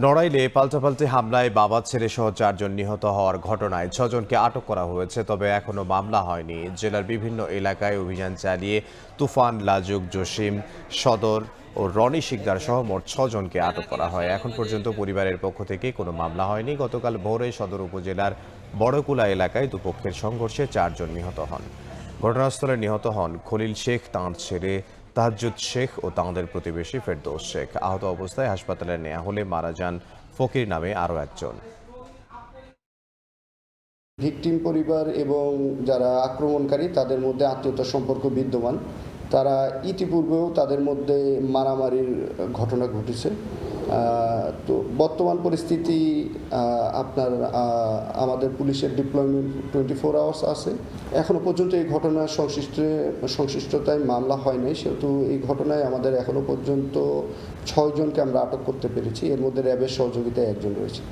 নড়াইলে পাল্টাপাল্টি হামলায় বাবা ছেলে সহ 4 জন নিহত হওয়ার ঘটনায় 6 জনকে আটক করা হয়েছে, তবে এখনো মামলা হয়নি। জেলার বিভিন্ন এলাকায় অভিযান চালিয়ে তুফান, লাজুক, জসিম, সদর ও রনি শিকদার সহ মোট 6 জনকে আটক করা হয়। এখন পর্যন্ত পরিবারের পক্ষ থেকে কোনো মামলা হয়নি। গতকাল ভোরে সদর উপজেলার বড়কুলা এলাকায় দুপক্ষের সংঘর্ষে 4 জন নিহত হন। ঘটনাস্থলে নিহত হন খলিল শেখ, তাঁর ছেলে তাহাজ্জুদ শেখ ও তাঁদের প্রতিবেশী ফেরদৌস শেখ। আহত অবস্থায় হাসপাতালে নেওয়া হলে মারা যান ফকির নামে আরও একজন। ভিকটিম পরিবার এবং যারা আক্রমণকারী তাদের মধ্যে আত্মীয়তার সম্পর্ক বিদ্যমান। তারা ইতিপূর্বেও তাদের মধ্যে মারামারির ঘটনা ঘটেছে। তো বর্তমান পরিস্থিতি আপনার আমাদের পুলিশের ডিপ্লয়মেন্ট 24 আওয়ার্স আছে। এখনও পর্যন্ত এই ঘটনার সংশ্লিষ্টতায় মামলা হয় নাই, সেহেতু এই ঘটনায় আমাদের এখনও পর্যন্ত 6 জনকে আমরা আটক করতে পেরেছি। এর মধ্যে র্যাবের সহযোগিতায় 1 জন রয়েছে।